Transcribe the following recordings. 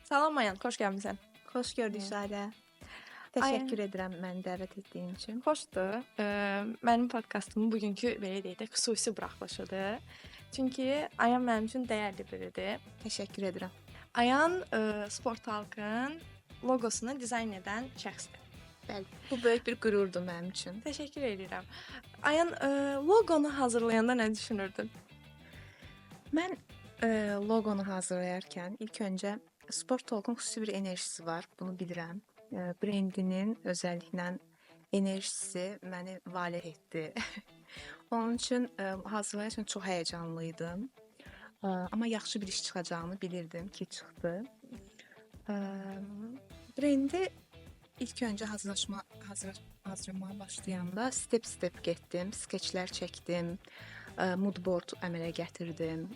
Salam Ayan, xoş gəlmisən. Xoş gördük Sadə. Təşəkkür edirəm məni dəvət etdiyin üçün. Xoşdur. Mənim podkastımın bugünkü belə deyək də xüsusi buraxılışıdır. Çünki Ayan mənim üçün dəyərli biridir. Təşəkkür edirəm. Ayan Sportalkın loqosunu dizayn edən şəxsdir. Bəli, bu böyük bir qürurdur mənim üçün. Təşəkkür edirəm. Ayan, loqonu hazırlayanda nə düşünürdün? Mən loqonu hazırlayarkən ilk öncə Sportalkın xüsusi bir enerjisi var, bunu bilirəm. Brendinin özəlliklə enerjisi məni valeh etdi. Onun üçün hazırlayarkən çox həyəcanlı idim. Amma yaxşı bir iş çıxacağını bilirdim ki, çıxdı. Brendi ilk öncə hazırlamağa başlayanda step getdim, skeçlər çəkdim, moodboard əmələ gətirdim,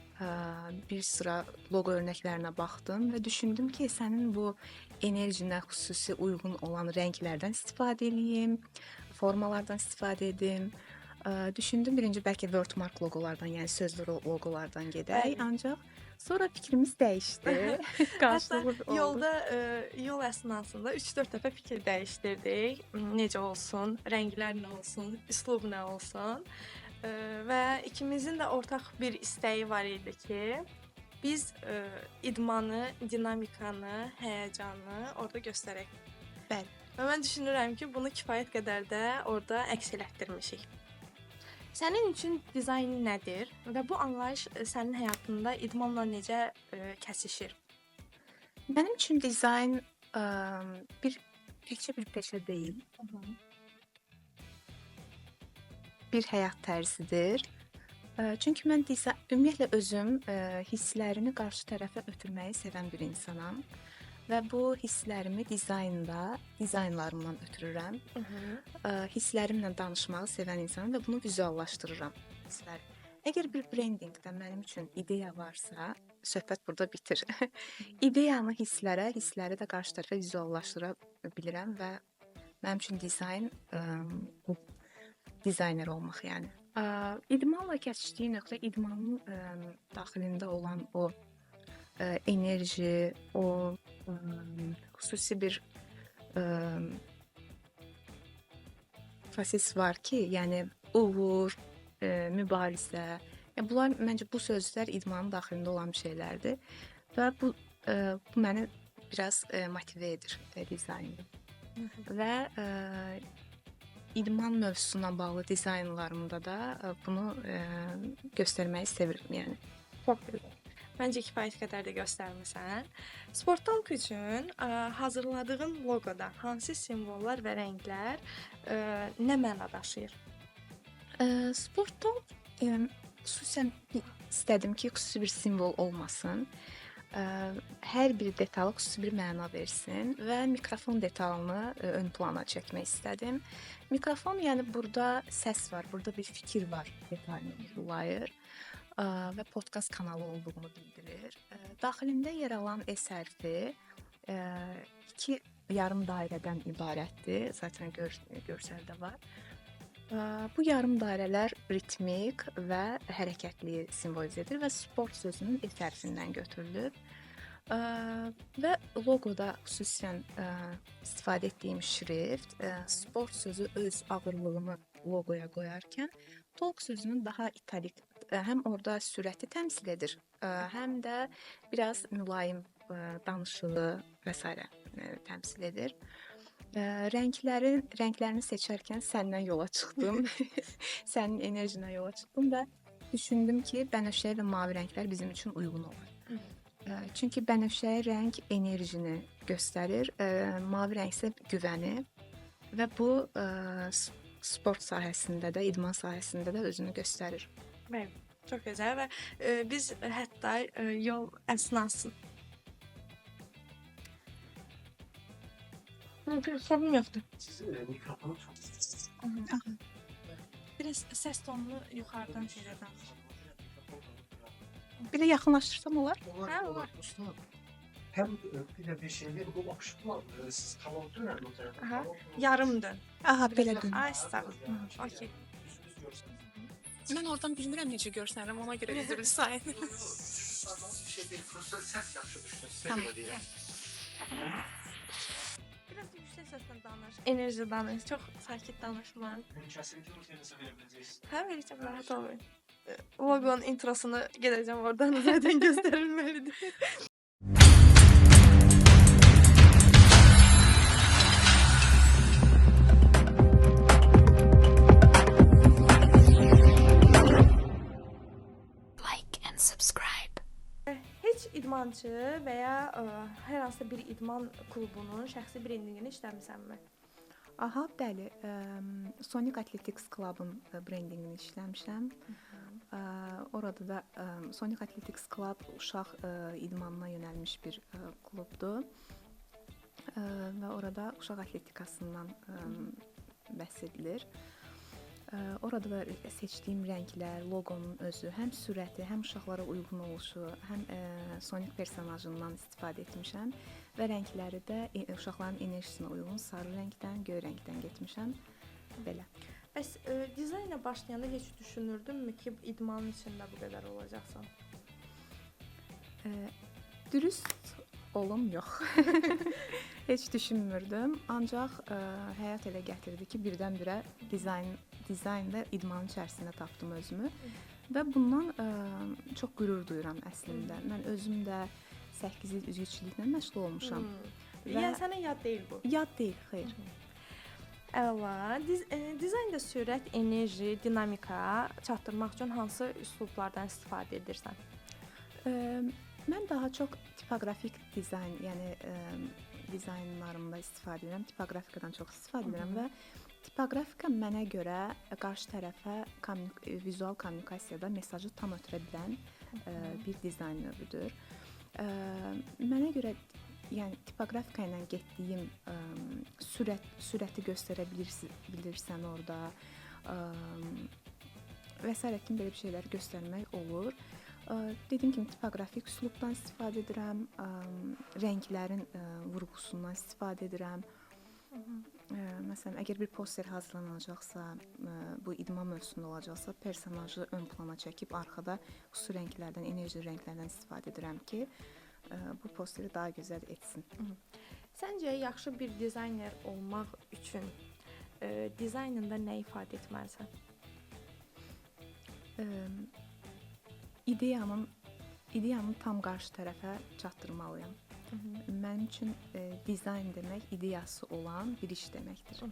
bir sıra loqo örnəklərinə baxdım və düşündüm ki, sənin bu enerjinə xüsusi uyğun olan rənglərdən istifadə edeyim, formalardan istifadə edim. Düşündüm birinci bəlkə wordmark loqolardan, yəni sözlü loqolardan gedək, ancaq sonra fikrimiz dəyişdi. Qarşılıq oldu. Yol əsnasında 3-4 dəfə fikir dəyişdirdik. Necə olsun, rənglər nə olsun, üslub nə olsun. Və ikimizin də ortaq bir istəyi var idi ki, biz idmanı, dinamikanı, həyəcanı orada göstərək. Bəli. Və mən düşünürəm ki, bunu kifayət qədər də orada əks etdirmişik. Sənin üçün dizayn nədir və bu anlayış sənin həyatında idmanla necə kəsişir? Mənim üçün dizayn təkcə bir peşə deyil. Bir həyat tərzidir. Çünki mən ümumiyyətlə özüm hisslərimi qarşı tərəfə ötürməyi sevən bir insanam və bu hisslərimi dizaynlarımdan ötürürəm. Hisslərimlə danışmağı sevən insanam və bunu vizuallaşdırıram. Əgər bir brendingdə mənim üçün ideya varsa, söhbət burada bitir. İdeyanı hissləri də qarşı tərəfə vizuallaşdıra bilirəm və mənim üçün dizayn bu dizayner olmaq, yəni. İdmanla kəsişdiyi nöqtə idmanın daxilində olan o enerji, o xüsusi bir proses var ki, yəni uğur, mübarizə. Bunlar məncə bu sözlər idmanın daxilində olan şeylərdir və bu məni biraz motive edir dizaynda. Və idman mövzusuna bağlı dizaynlarımda da bunu göstərməyi sevirəm, yəni. Çox gözəl. Məncə kifayət qədər də göstərmisən. Sportalk üçün hazırladığın loqoda hansı simvollar və rənglər nə məna daşıyır? Sportalk xüsusən istədim ki, xüsusi bir simvol olmasın. Hər bir detalı xüsusi bir məna versin və mikrofon detalını ön plana çəkmək istədim. Mikrofon, yəni burada səs var, burada bir fikir var detalını vurgulayır və podkast kanalı olduğunu bildirir. Daxilində yer alan S hərfi 2 yarım dairədən ibarətdir. Zaten görsəldə var. Bu yarım dairələr ritmik və hərəkətli simvolizə edir və sport sözünün S hərfindən götürülüb. Və loqoda xüsusən istifadə etdiyim şrift, sport sözü öz ağırlığını loqoya qoyarkən, talk sözünün daha italik, həm orada sürəti təmsil edir, həm də biraz mülayim danışığı və s. təmsil edir. Rənglərini seçərkən səndən yola çıxdım. Sənin enerjinə yola çıxdım və düşündüm ki, bənövşəyi və mavi rənglər bizim üçün uyğun olar. Çünki bənövşəyi rəng enerjini göstərir, mavi rəng isə güvəni və bu sport sahəsində də, idman sahəsində də özünü göstərir. Bəli, çox gözəl və biz hətta yol əsnasında problem yoxdur. Siz mikrofonu çok Biraz səs tonunu yuxarıdan şeylərdən. Bir də yaxınlaşdırsam olar? Olar. Usta. Hem bir de bir şeyler bu bakışık var. Siz tamam döner o tarafa. Aha, yarım dön. Aha, belə dön. Ay, sağ ol. Okey. Yüzünüz görseniz. Mən oradan bilmirəm necə görsənirəm, ona görə üzr istəyirəm. Bir şey değil. Ses yaxşı düştü. Size Tamam. göre değil. Biraz yüksək səslə danış. Enerji danış. Çox sakit danışma. Kesinlikle ortaya verebileceğiz. Hə, verəcəm, rahat ol. Logonun introsunu gedəcəm oradan zaten göstərilməlidir. Like and subscribe. Heç idmançı və ya hər hansı bir idman klubunun şəxsi brendinqini işləmisənmi? Aha, bəli. Sonic Athletics Club-ın brendinqini işləmişəm. Orada da Sonic Athletics Club uşaq idmanına yönəlmiş bir klubdur. Və orada uşaq atletikasından bəhs edilir. Orada da seçdiyim rənglər, loqonun özü, həm sürəti, həm uşaqlara uyğun oluşu, həm Sonic personajından istifadə etmişəm və rəngləri də uşaqların enerjisinə uyğun sarı rəngdən, göy rəngdən getmişəm. Belə. Bəs dizayna başlayanda heç düşünürdünmü ki, idmanın içində bu qədər olacaqsan? Dürüst olum, yox. Heç düşünmürdüm. Ancaq həyat elə gətirdi ki, birdən-birə dizaynda idmanın içərisində tapdım özümü və bundan çox qürur duyuram əslində. Mən özüm də 8 il üzgüçülüklə məşğul olmuşam. Yəni sənə yad deyil bu? Yad deyil, xeyr. Əla. Dizaynda sürət, enerji, dinamika çatdırmaq üçün hansı üslublardan istifadə edirsən? Mən daha çox tipoqrafik dizayn, yəni dizaynlarımda istifadə edirəm. Tipoqrafikadan çox istifadə edirəm və tipoqrafika mənə görə qarşı tərəfə vizual kommunikasiyada mesajı tam ötürə bilən bir dizayn növüdür. Mənə görə yəni tipoqrafika ilə getdiyim sürəti göstərə bilirsən orada və sairə kimi belə bir şeylər göstərmək olur. Dediyim kimi tipoqrafik üslubdan istifadə edirəm, rənglərin vurğusundan istifadə edirəm. Məsələn, əgər bir poster hazırlanacaqsa, bu idman mövzusunda olacaqsa, personajı ön plana çəkib arxada xüsusi rənglərdən, enerji rənglərdən istifadə edirəm ki, bu posteri daha gözəl etsin. Səncə yaxşı bir dizayner olmaq üçün dizaynında nə ifadə etməlisən? İdeyanı tam qarşı tərəfə çatdırmalıyam. Mənim üçün dizayn demək ideyası olan bir iş deməkdir.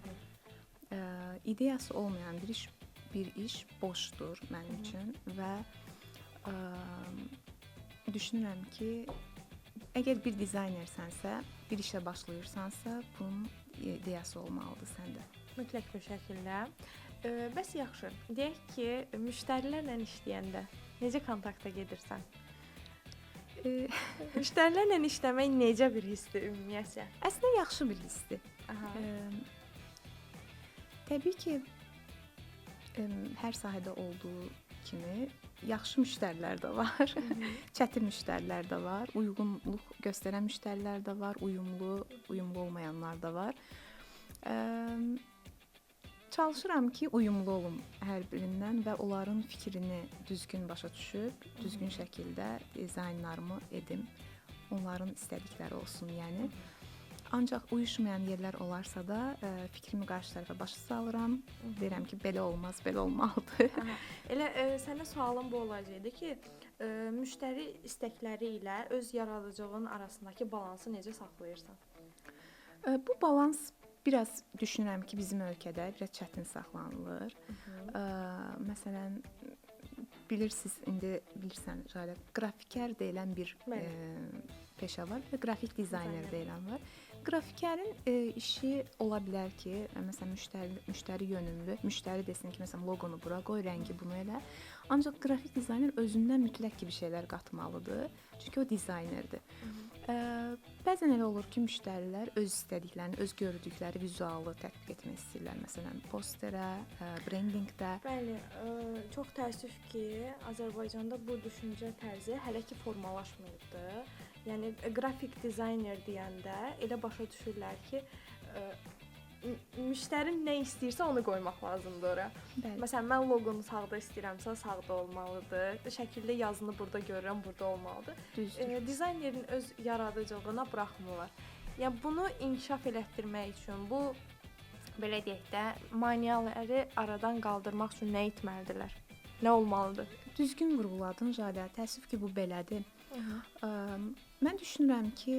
İdeyası olmayan bir iş boşdur mənim üçün və düşünürəm ki, əgər bir dizaynersənsə, bir işə başlayırsansa, bunun ideyası olmalıdır səndə. Mütləq bir şəkildə. Bəs yaxşı, deyək ki, müştərilərlə işləyəndə necə kontaktda gedirsən? Müştərilərlə işləmək necə bir hissdir ümumiyyətcə? Əslində yaxşı bir hissdir. Təbii ki, hər sahədə olduğu kimi yaxşı müştərilər də var, çətin müştərilər də var, uyğunluq göstərən müştərilər də var, uyumlu olmayanlar da var. Çalışıram ki, uyumlu olum hər birindən və onların fikrini düzgün başa düşüb, düzgün şəkildə dizaynlarımı edim. Onların istədikləri olsun, yəni. Ancaq uyuşmayan yerlər olarsa da fikrimi qarşı tərəfə başa salıram. Deyirəm ki, belə olmaz, belə olmalıdır. Elə sənə sualım bu olacaqdı ki, müştəri istəkləri ilə öz yaradıcılığın arasındakı balansı necə saxlayırsan? Bu balans biraz düşünürəm ki, bizim ölkədə biraz çətin saxlanılır. Məsələn, bilirsən, Jalə, grafiker deyilən bir peşə var və qrafik dizayner deyilən var. Qrafikərin işi ola bilər ki, məsələn, müştəri yönümlü, müştəri desin ki, məsələn, loqonu bura qoy, rəngi bunu elə. Ancaq qrafik dizayner özündən mütləq ki, bir şeylər qatmalıdır. Çünki o dizaynerdir. Bəzən elə olur ki, müştərilər öz istədiklərini, öz gördükləri vizualı tətbiq etmək istəyirlər. Məsələn, posterə, brendinqdə. Bəli, çox təəssüf ki, Azərbaycanda bu düşüncə tərzi hələ ki formalaşmayıbdır. Yəni qrafik dizayner deyəndə elə başa düşürlər ki, müştərin nə istəyirsə onu qoymaq lazımdır ora. Bəli. Məsələn, mən loqonu sağda istəyirəmsə, sağda olmalıdır. Şəkildə yazını burada görürəm, burada olmalıdır. Düzdür. Dizaynerin öz yaradıcılığına buraxmırlar. Yəni bunu inkişaf elətdirmək üçün bu belə deyək də maneələri aradan qaldırmaq üçün nə etməlidirlər? Nə olmalıdır? Düzgün vurğuladın Jalə. Təəssüf ki, bu belədir. Mən düşünürəm ki,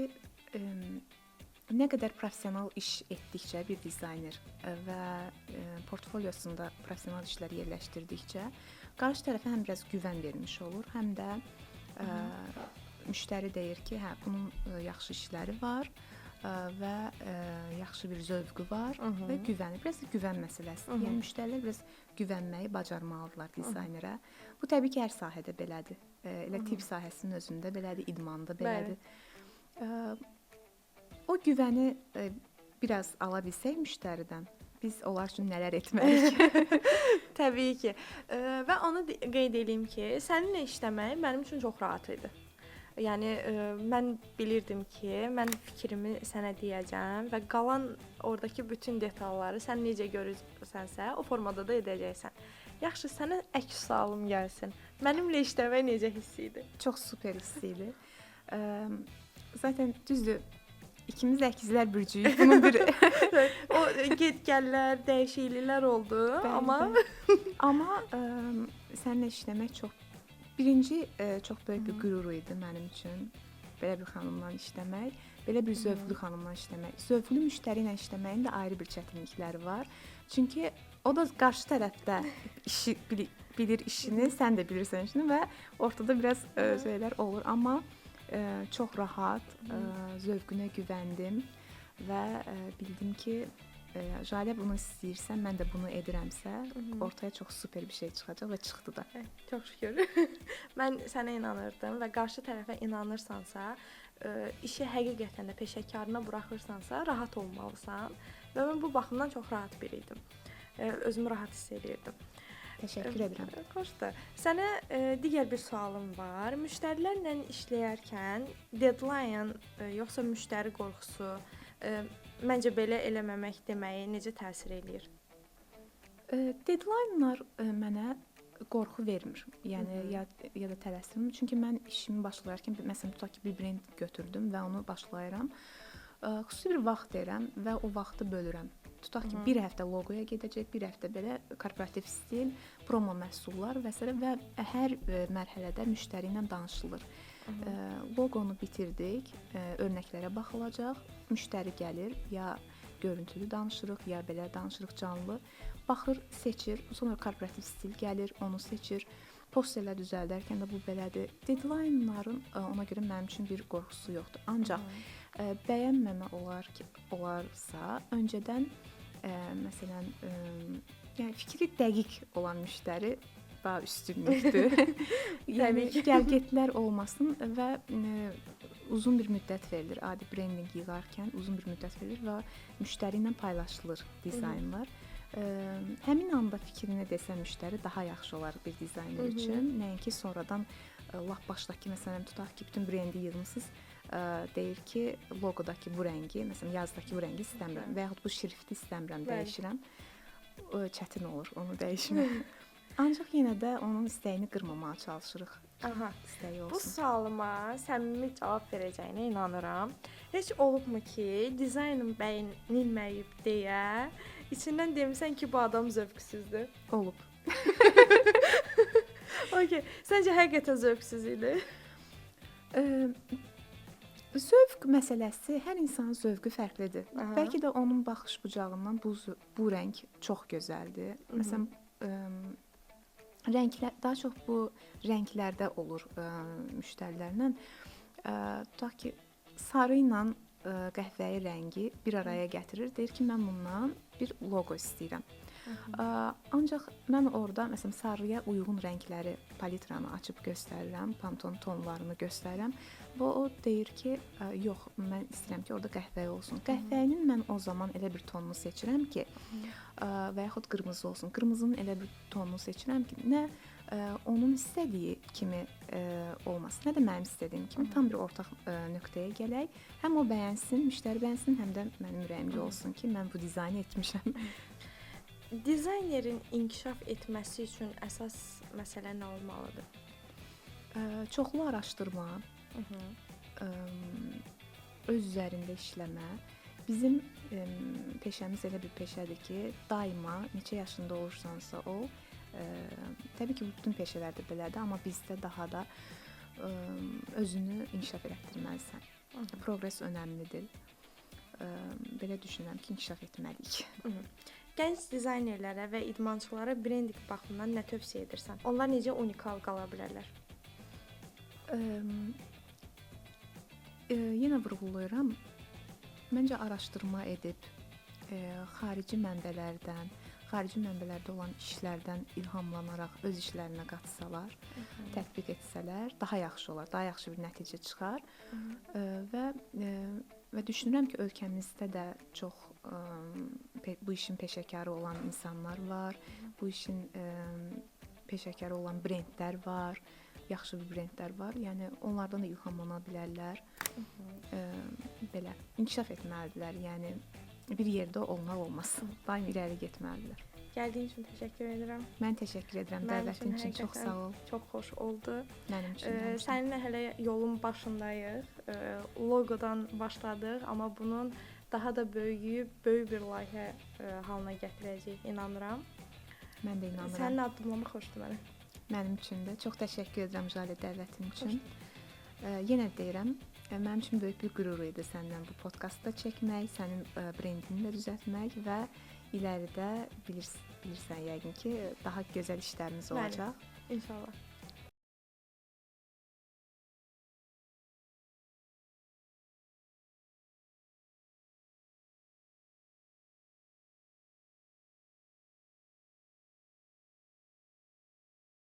nə qədər professional iş etdikcə bir dizayner və portfolyosunda professional işlər yerləşdirdikcə qarşı tərəfə həm biraz güvən vermiş olur, həm də müştəri deyir ki, hə, bunun yaxşı işləri var və yaxşı bir zövqü var və güvənir. Biraz da güvən məsələsidir. Yəni müştərilər biraz güvənməyi bacarmalıdırlar dizaynerə. Bu təbii ki, hər sahədə belədir. Elə tibb sahəsinin özündə belədir, idmanda belədir. O güvəni biraz ala bilsək müştəridən, biz onlar üçün nələr etməliyik? Təbii ki. Və onu qeyd edeyim ki, səninlə işləmək mənim üçün çox rahat idi. Yəni mən bilirdim ki, mən fikrimi sənə deyəcəm və qalan oradakı bütün detalları sən necə görürsənsə, o formada da edəcəksən. Yaxşı, sənə əks sualım gəlsin. Mənimlə işləmək necə hiss idi? Çox super hiss idi. Zaten düzdür, İkimiz də əkizlər bürcüyük. Bunun bir o get-gəllər, dəyişikliklər oldu, amma səninlə işləmək birinci çox böyük bir qürur idi mənim üçün. Belə bir xanımla işləmək, belə bir zövqlü xanımla işləmək. Zövqlü müştəri ilə işləməyin də ayrı bir çətinlikləri var. Çünki o da qarşı tərəfdə bilir işini, sən də bilirsən işini və ortada biraz şeylər olur, amma çox rahat, zövqünə güvəndim və bildim ki, Jalə bunu istəyirsən, mən də bunu edirəmsə, ortaya çox super bir şey çıxacaq və çıxdı da. Çox şükür. Mən sənə inanırdım və qarşı tərəfə inanırsansa, işi həqiqətən də peşəkarına buraxırsansa, rahat olmalısan və mən bu baxımdan çox rahat biri idim. Özümü rahat hiss edirdim. Təşəkkür edirəm. Xoşdur. Sənə digər bir sualım var. Müştərilərlə işləyərkən deadline yoxsa müştəri qorxusu, məncə belə eləməmək deməyi necə təsir eləyir? Deadline-lar mənə qorxu vermir. Yəni ya da tələsirmir. Çünki mən işimi başlayarkən məsələn tutaq ki, bir brend götürdüm və onu başlayıram. Xüsusi bir vaxt verirəm və o vaxtı bölürəm. Tutaq ki, bir həftə loqoya gedəcək, bir həftə belə korporativ stil, promo məhsullar və s. və hər mərhələdə müştəri ilə danışılır. Loqonu bitirdik, örnəklərə baxılacaq, müştəri gəlir, ya görüntülü danışırıq, ya belə danışırıq canlı. Baxır, seçir, sonra korporativ stil gəlir, onu seçir. Posterlər düzəldərkən də bu belədir. Deadline-ların ona görə mənim üçün bir qorxusu yoxdur. Ancaq bəyənməmə olarsa, öncədən məsələn, yəni fikri dəqiq olan müştəri daha üstünlükdür. Yəni gəlgətlər olmasın və uzun bir müddət verilir. Adi brendinq yığarkən uzun bir müddət verilir və müştəri ilə paylaşılır dizaynlar. Həmin anda fikrini desə müştəri daha yaxşı olar bir dizayner üçün. Nəinki sonradan lap başdakı məsələn tutaq ki, bütün brendi yığmısınız, deyir ki, loqodakı bu rəngi, məsələn yazdakı bu rəngi istəmirəm və yaxud bu şrifti istəmirəm, dəyişirəm. Çətin olur onu dəyişmək. Ancaq yenə də onun istəyini qırmamağa çalışırıq. Aha. İstəyi olsun. Bu sualıma səmimi cavab verəcəyinə inanıram. Heç olubmu ki, dizaynım bəyənilməyib deyə içindən demisən ki, bu adam zövqsüzdür? Olub. Okay. Səncə həqiqətən zövqsüz idi? Zövq məsələsi hər insanın zövqü fərqlidir. Bəlkə də onun baxış bucağından bu rəng çox gözəldir. Məsələn, rənglər daha çox bu rənglərdə olur müştərilərlə. Tutaq ki, sarı ilə qəhvəyi rəngi bir araya gətirir. Deyir ki, mən bundan bir loqo istəyirəm. Ancaq mən orada məsələn sarıya uyğun rəngləri palitranı açıb göstərirəm, Pantone tonlarını göstərirəm və o deyir ki, yox, mən istəyirəm ki, orada qəhvəyi olsun. Qəhvəyinin mən o zaman elə bir tonunu seçirəm ki, və yaxud qırmızı olsun. Qırmızının elə bir tonunu seçirəm ki, nə onun istədiyi kimi olmasın, nə də mənim istədiyim kimi tam bir ortaq nöqtəyə gələk. Həm o bəyənsin, müştəri bəyənsin, həm də mənim ürəyimdə olsun ki, mən bu dizaynı etmişəm. Dizaynerin inkişaf etməsi üçün əsas məsələ nə olmalıdır? Çoxlu araşdırma, öz üzərində işləmə. Bizim peşəmiz elə bir peşədir ki, daima neçə yaşında olursansa ol, təbii ki, bütün peşələrdə belədir, amma bizdə daha da özünü inkişaf elətdirməlisən. Progress önəmlidir. Belə düşünürəm ki, inkişaf etməliyik. Gənc dizaynerlərə və idmançılara brendinq baxımından nə tövsiyə edirsən? Onlar necə unikal qala bilərlər? Yenə vurğulayıram. Məncə araşdırma edib, xarici mənbələrdən, xarici mənbələrdə olan işlərdən ilhamlanaraq öz işlərinə qatsalar, tətbiq etsələr daha yaxşı olar, daha yaxşı bir nəticə çıxar. Və düşünürəm ki, ölkəmizdə də çox bu işin peşəkarı olan insanlar var, bu işin peşəkarı olan brendlər var, yaxşı bir brendlər var. Yəni onlardan da ilhamlana bilərlər. Belə inkişaf etməlidirlər. Yəni bir yerdə olmaq olmaz. Daim irəli getməlidirlər. Gəldiyin üçün təşəkkür edirəm. Mən təşəkkür edirəm dəvətin üçün. Çox sağ ol. Çox xoş oldu. Mənim üçün. Səninlə hələ yolun başındayıq. Loqodan başladıq, amma bunun daha da böyüyüb, böyük bir layihə halına gətirəcəyik, inanıram. Mən də inanıram. Sənin addımlamaq xoşdur mənə. Mənim üçün də. Çox təşəkkür edirəm Jalə dəvətin üçün. Yenə deyirəm, mənim üçün böyük bir qürur idi səndən bu podkastda çəkmək, sənin brendini də düzəltmək və irəlidə bilirsən yəqin ki, daha gözəl işlərimiz olacaq. İnşallah.